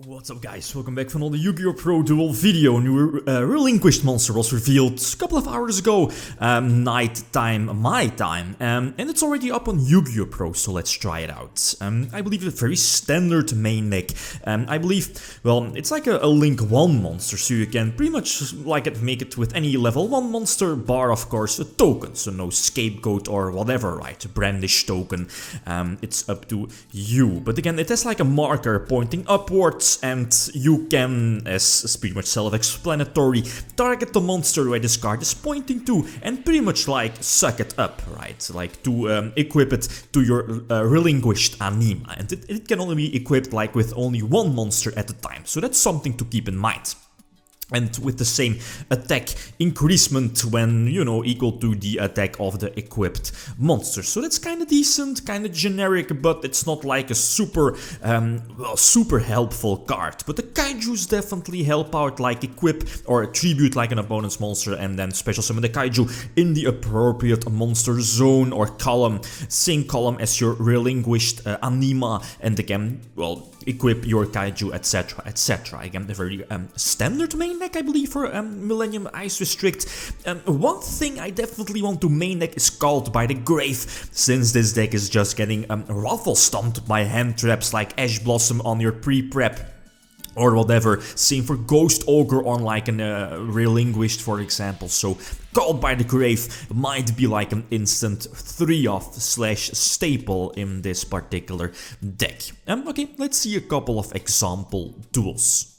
What's up guys, welcome back for another YgoPro duel video. New Relinquished monster was revealed a couple of hours ago, night time, my time, and it's already up on YgoPro, so let's try it out. I believe it's a very standard main deck. I believe, well, it's like a Link 1 monster, so you can pretty much make it with any level 1 monster, bar of course a token, so no scapegoat or whatever, right, brandish token. It's up to you, but again, it has like a marker pointing upwards, and you can, as pretty much self-explanatory, target the monster where this card is pointing to and pretty much like suck it up, right? Like to equip it to your Relinquished Anima, and it can only be equipped like with only one monster at a time, so that's something to keep in mind. And with the same attack increasement when, you know, equal to the attack of the equipped monster. So that's kind of decent, kind of generic, but it's not like a super, super helpful card. But the kaijus definitely help out, like equip or tribute like an opponent's monster and then special summon the kaiju in the appropriate monster zone or column. Same column as your Relinquished Anima, and again, well, equip your kaiju, etc, etc. Again, the very standard main deck, I believe, for Millennium-Eyes Restrict. One thing I definitely want to main deck is Called by the Grave, since this deck is just getting ruffle stomped by hand traps like Ash Blossom on your pre-prep or whatever. Same for Ghost Ogre on like an Relinquished, for example. So Called by the Grave might be like an instant 3-off / staple in this particular deck. Okay, let's see a couple of example duels.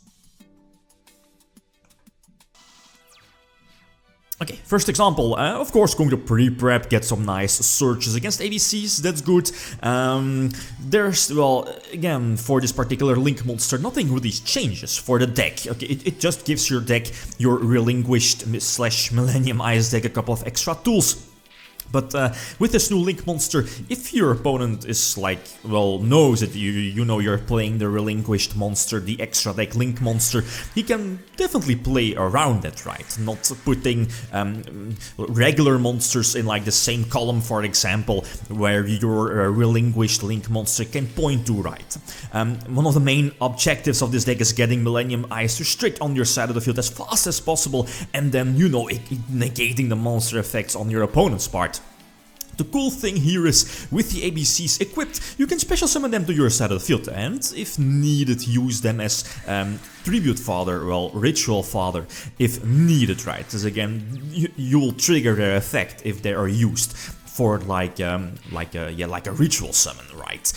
Okay, first example, of course going to pre-prep, get some nice searches against ABCs, that's good. There's, well, again, for this particular Link monster, nothing really changes for the deck. Okay, it just gives your deck, your Relinquished / Millennium-Eyes deck, a couple of extra tools. But with this new Link monster, if your opponent is like, well, knows that you know you're playing the Relinquished monster, the extra deck Link monster, he can definitely play around that, right? Not putting regular monsters in like the same column, for example, where your Relinquished Link monster can point to, right? One of the main objectives of this deck is getting Millennium-Eyes Restrict on your side of the field as fast as possible, and then, you know, negating the monster effects on your opponent's part. The cool thing here is, with the ABCs equipped, you can special summon them to your side of the field, and if needed, use them as Tribute Father, well, Ritual Father, if needed, right? Because again, you will trigger their effect if they are used for like a ritual summon, right?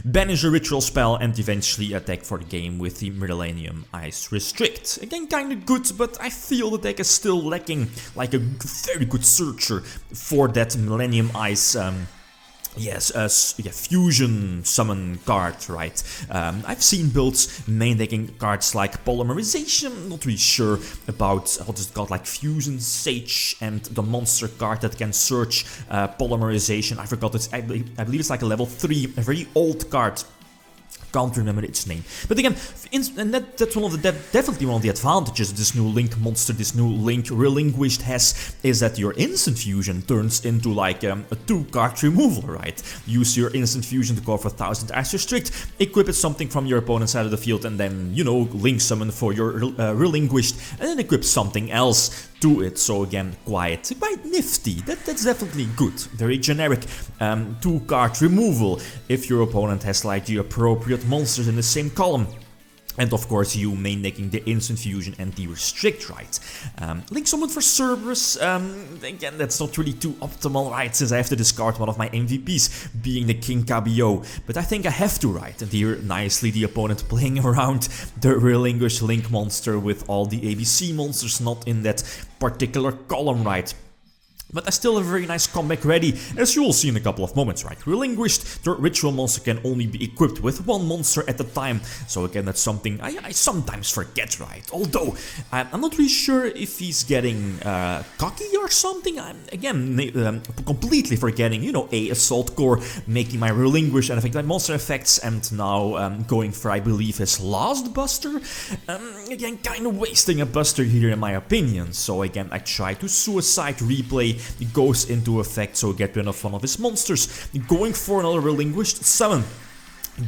Banish a ritual spell and eventually attack for the game with the Millennium-Eyes Restrict. Again, kinda good, but I feel the deck is still lacking like a very good searcher for that Millennium-Eyes fusion summon card, right? I've seen builds main decking cards like Polymerization, not really sure about what is it called, like Fusion Sage and the monster card that can search Polymerization. I forgot it, I believe it's like a level 3, a very old card. Can't remember its name. But again, and that's definitely one of the advantages this new Link monster, this new Link Relinquished has, is that your instant fusion turns into like a 2-card removal, right? Use your instant fusion to go for 1000 Eyes Restrict, equip it something from your opponent's side of the field, and then, you know, Link summon for your Relinquished, and then equip something else to it. So again, quite nifty. That's definitely good. Very generic 2-card removal if your opponent has like the appropriate monsters in the same column. And of course, you main decking the instant fusion and the restrict, right? Link summon for Cerberus, again, that's not really too optimal, right? Since I have to discard one of my MVPs, being the King KBO. But I think I have to, right? And here, nicely, the opponent playing around the Relinquished Link monster with all the ABC monsters not in that particular column, right? But I still have a very nice comeback ready, as you will see in a couple of moments, right? Relinquished, the ritual monster can only be equipped with one monster at a time, so again, that's something I sometimes forget, right? Although, I'm not really sure if he's getting cocky or something. I'm, again, completely forgetting, you know, Assault Core, making my Relinquish and affect my monster effects, and now going for, I believe, his last buster. Again, kind of wasting a buster here in my opinion, so again, I try to suicide replay It goes into effect, so get rid of one of his monsters. Going for another Relinquished summon.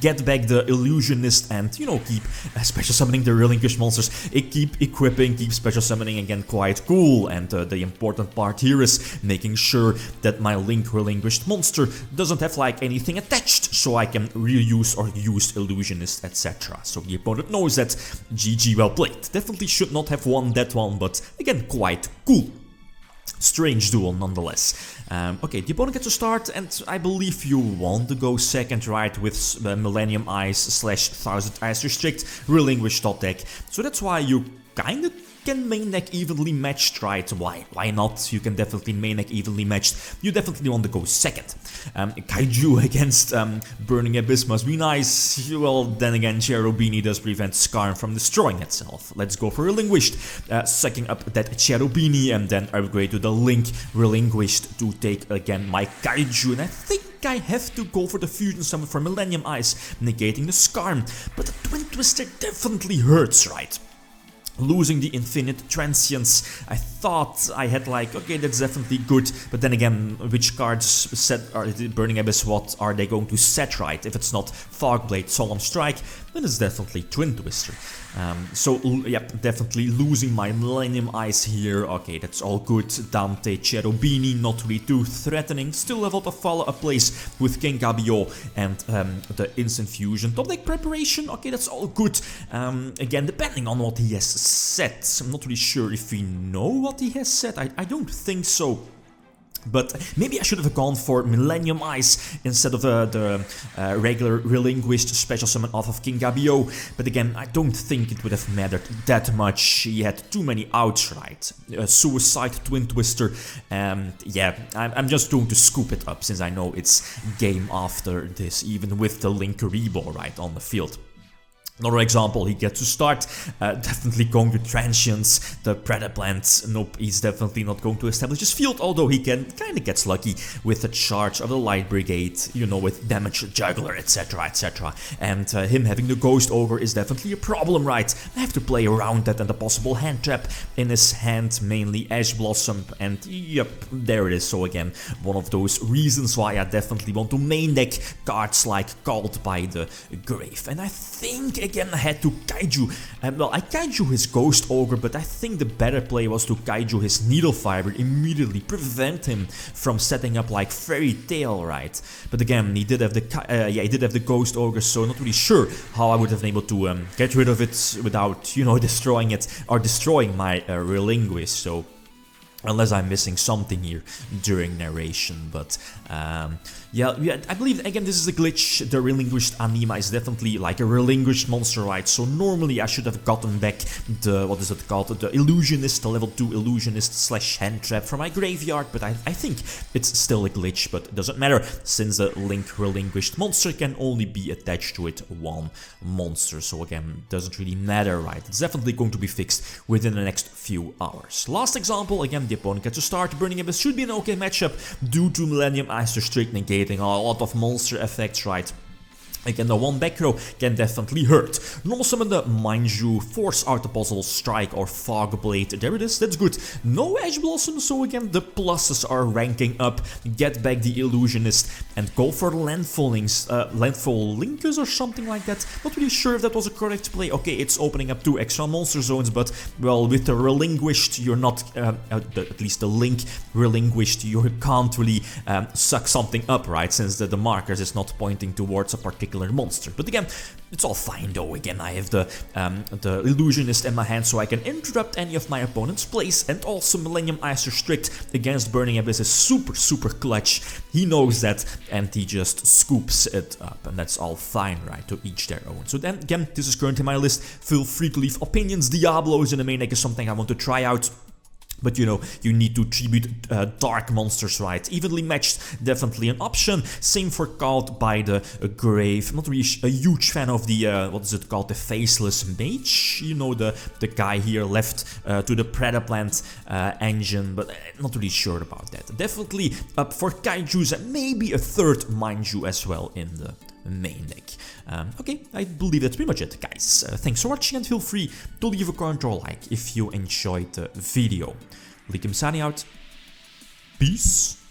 get back the Illusionist and, you know, keep special summoning the Relinquished monsters. Keep equipping, keep special summoning again quite cool. And the important part here is making sure that my Link Relinquished monster doesn't have like anything attached, so I can reuse or use Illusionist, etc. So the opponent knows that. GG, well played. Definitely should not have won that one, but again, quite cool. Strange duel nonetheless. Okay, the opponent gets to start, and I believe you want to go second, right, with Millennium-Eyes / 1000 Eyes Restrict, Relinquished top deck. So that's why you kinda can main deck evenly matched, right? Why not? You can definitely main deck evenly matched. You definitely want to go second. Kaiju against Burning Abyss must be nice. Well, then again, Cherubini does prevent Skarn from destroying itself. Let's go for Relinquished, sucking up that Cherubini and then upgrade to the Link Relinquished to take again my Kaiju. And I think I have to go for the Fusion Summon for Millennium-Eyes, negating the Skarn. But the Twin Twister definitely hurts, right? Losing the Infinite Transience, I thought I had like, okay, that's definitely good, but then again, which cards set are Burning Abyss, what are they going to set, right? If it's not Fogblade, Solemn Strike, then it's definitely Twin Twister. So, yep, definitely losing my Millennium-Eyes here. Okay, that's all good. Dante, Cherubini, not really too threatening. Still level up a follow-up place with King Gabio and the Instant Fusion. Top deck preparation, okay, that's all good. Again, depending on what he has set. I'm not really sure if we know what he has set. I don't think so. But maybe I should have gone for Millennium-Eyes instead of the regular Relinquished special summon off of King Gabio. But again, I don't think it would have mattered that much. He had too many outs, right? Suicide, Twin Twister. Yeah, I'm just going to scoop it up since I know it's game after this, even with the Link Reball right on the field. Another example, he gets to start, definitely going to Transience, the Predaplant, nope, he's definitely not going to establish his field, although he kinda gets lucky with the charge of the Light Brigade, you know, with Damage Juggler, etc, etc. And him having the Ghost Ogre is definitely a problem, right? I have to play around that and the possible hand trap in his hand, mainly Ash Blossom, and yep, there it is. So again, one of those reasons why I definitely want to main deck cards like Called by the Grave. And I think again I had to Kaiju, well, I Kaiju his Ghost Ogre, but I think the better play was to Kaiju his Needle Fiber, immediately prevent him from setting up like Fairy Tail, right? But again, he did have the Ghost Ogre, so not really sure how I would have been able to get rid of it without, you know, destroying it or destroying my Relinquished. So unless I'm missing something here during narration, but yeah, I believe, again, this is a glitch. The Relinquished Anima is definitely like a Relinquished monster, right? So normally I should have gotten back the, what is it called, the Illusionist, the level 2 Illusionist / Hand Trap from my graveyard, but I think it's still a glitch, but it doesn't matter, since the Link Relinquished monster can only be attached to it one monster, so again, doesn't really matter, right? It's definitely going to be fixed within the next few hours. Last example, again, the opponent gets to start. Burning Abyss should be an okay matchup due to Millennium-Eyes Restrict negating a lot of monster effects, right? Again, the one back row can definitely hurt. Normal summon the Manju, force out the puzzle, strike or fog blade. There it is, that's good. No Ash Blossom, so again the pluses are ranking up. Get back the Illusionist and go for Landfall Linkus or something like that. Not really sure if that was a correct play. Okay, it's opening up 2 extra monster zones, but well, with the Relinquished, you're not, at least the Link Relinquished, you can't really suck something up, right? Since the markers is not pointing towards a particular monster. But again, it's all fine though. Again, I have the Illusionist in my hand, so I can interrupt any of my opponent's plays, and also Millennium-Eyes Restrict against Burning Abyss is super clutch. He knows that, and he just scoops it up, and that's all fine, right? To each their own. So then, again, this is currently my list. Feel free to leave opinions. Diablos in the main deck is something I want to try out. But you know, you need to tribute dark monsters, right? Evenly matched, definitely an option. Same for Called by the Grave. I'm not really a huge fan of the, what is it called? The Faceless Mage. You know, the guy here left to the Predaplant engine, but not really sure about that. Definitely up for Kaijus and maybe a third Manju as well in the main deck. Okay, I believe that's pretty much it, guys. Thanks for watching, and feel free to leave a comment or a like if you enjoyed the video. YgoPro signing out. Peace.